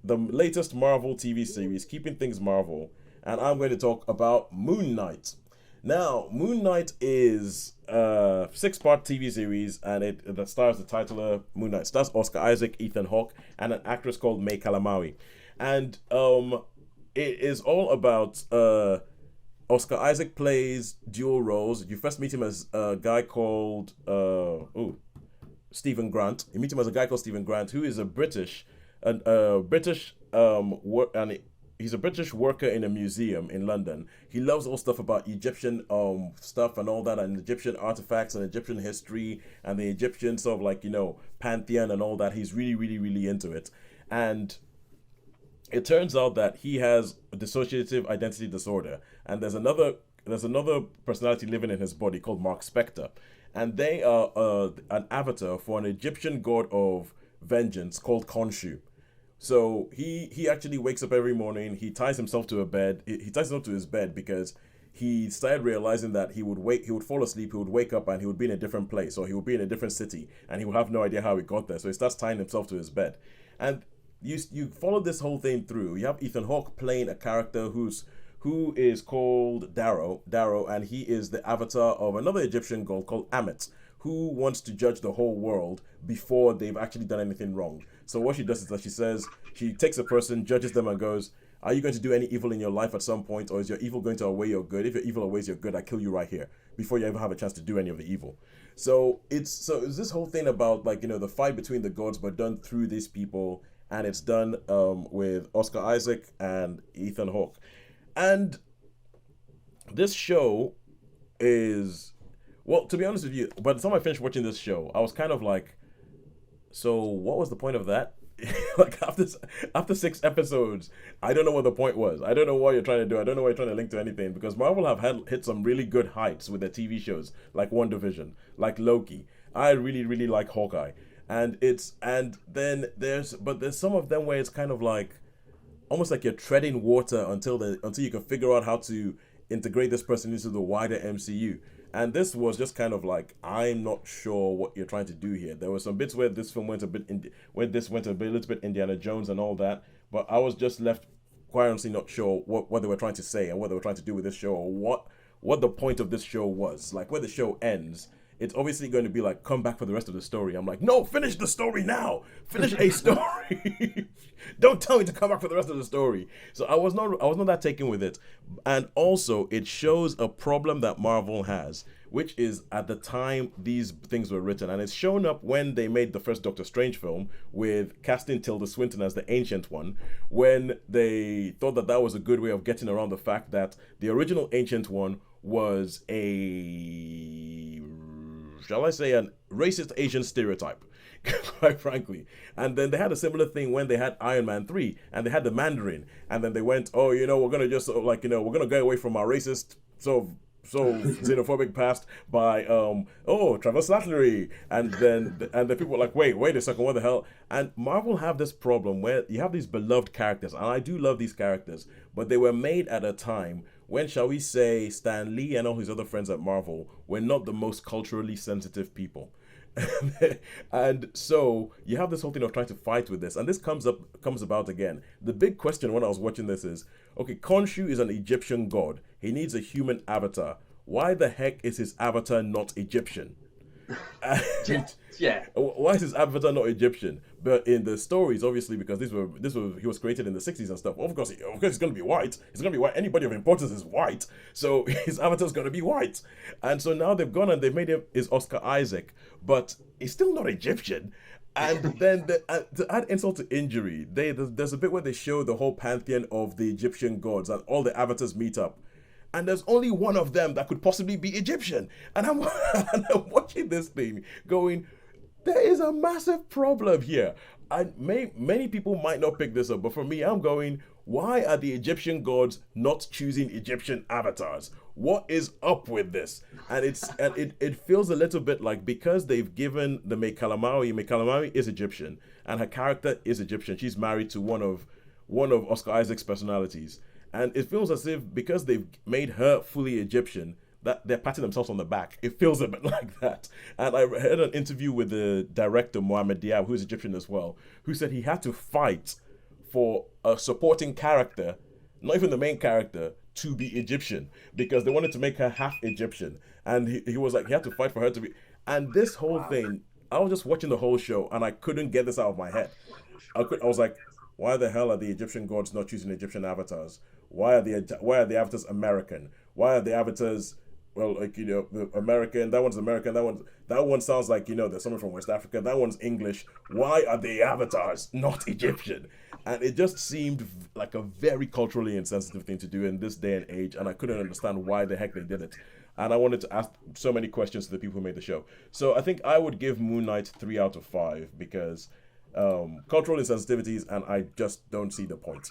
the latest Marvel TV series, keeping things Marvel, and I'm going to talk about Moon Knight. Now, Moon Knight is a six-part TV series, and that stars the titular Moon Knight. Stars Oscar Isaac, Ethan Hawke, and an actress called Calamawy. And it is all about Oscar Isaac plays dual roles. You first meet him as a guy called Stephen Grant. You meet him as a guy called Stephen Grant, who is a British, and he's a British worker in a museum in London. He loves all stuff about Egyptian stuff and all that, and Egyptian artifacts and Egyptian history and the Egyptian sort of pantheon and all that. He's really, really, really into it. And it turns out that he has a dissociative identity disorder, and there's another personality living in his body called Mark Spector, and they are an avatar for an Egyptian god of vengeance called Khonshu. So he actually wakes up every morning. He ties himself to a bed. He ties himself to his bed because he started realizing that he would fall asleep, he would wake up, and he would be in a different place, or he would be in a different city, and he would have no idea how he got there. So he starts tying himself to his bed, and you follow this whole thing through. You have Ethan Hawke playing a character who is called Darrow, and he is the avatar of another Egyptian god called Ammit, who wants to judge the whole world before they've actually done anything wrong. So what she does is that she takes a person, judges them, and goes, "Are you going to do any evil in your life at some point, or is your evil going to outweigh your good? If your evil outweighs your good, I kill you right here before you ever have a chance to do any of the evil." So it's this whole thing about the fight between the gods, but done through these people. And it's done with Oscar Isaac and Ethan Hawke. And this show is, well, to be honest with you, by the time I finished watching this show, I was kind of like, so what was the point of that? After 6 episodes, I don't know what the point was. I don't know what you're trying to do. I don't know what you're trying to link to anything, because Marvel have hit some really good heights with their TV shows, like WandaVision, like Loki. I really, really like Hawkeye. And then there's some of them where it's kind of like almost like you're treading water until you can figure out how to integrate this person into the wider MCU. And this was just kind of like, I'm not sure what you're trying to do here. There were some bits where this film went a little bit Indiana Jones and all that, but I was just left quite honestly not sure what they were trying to say and what they were trying to do with this show, or what the point of this show was. Like, where the show ends, it's obviously going to be like, come back for the rest of the story. I'm like, no, finish the story now. Finish a story. Don't tell me to come back for the rest of the story. So I was not that taken with it. And also, it shows a problem that Marvel has, which is at the time these things were written, and it's shown up when they made the first Doctor Strange film with casting Tilda Swinton as the Ancient One, when they thought that was a good way of getting around the fact that the original Ancient One was a, shall I say, an racist Asian stereotype, quite frankly. And then they had a similar thing when they had Iron Man 3, and they had the Mandarin, and then they went, we're going to just, we're going to go away from our racist, so xenophobic past by, Trevor Slattery. And the people were like, wait a second, what the hell? And Marvel have this problem where you have these beloved characters, and I do love these characters, but they were made at a time when, shall we say, Stan Lee and all his other friends at Marvel were not the most culturally sensitive people. And so you have this whole thing of trying to fight with this, and this comes about again. The big question when I was watching this is, okay, Khonshu is an Egyptian god. He needs a human avatar. Why the heck is his avatar not Egyptian? Yeah. Why is his avatar not Egyptian? But in the stories, obviously, because he was created in the 60s and stuff. Of course, he's going to be white. He's going to be white. Anybody of importance is white, so his avatar's going to be white. And so now they've gone and they've made him is Oscar Isaac, but he's still not Egyptian. And then to add insult to injury, there's a bit where they show the whole pantheon of the Egyptian gods, and all the avatars meet up. And there's only one of them that could possibly be Egyptian. And I'm watching this thing going, there is a massive problem here. And many people might not pick this up, but for me, I'm going, why are the Egyptian gods not choosing Egyptian avatars? What is up with this? And it feels a little bit like, because they've given the Calamawy is Egyptian, and her character is Egyptian. She's married to one of Oscar Isaac's personalities. And it feels as if, because they've made her fully Egyptian, that they're patting themselves on the back. It feels a bit like that. And I heard an interview with the director, Mohamed Diab, who's Egyptian as well, who said he had to fight for a supporting character, not even the main character, to be Egyptian because they wanted to make her half Egyptian. And he was like, he had to fight for her to be. And this whole thing, I was just watching the whole show and I couldn't get this out of my head. I was like, why the hell are the Egyptian gods not choosing Egyptian avatars? Why are the avatars American? Why are the avatars well, like the American, that one's American, that one sounds like there's someone from West Africa, that one's English. Why are the avatars not Egyptian? And it just seemed like a very culturally insensitive thing to do in this day and age, and I couldn't understand why the heck they did it. And I wanted to ask so many questions to the people who made the show. So I think I would give Moon Knight 3 out of 5 because cultural insensitivities, and I just don't see the point.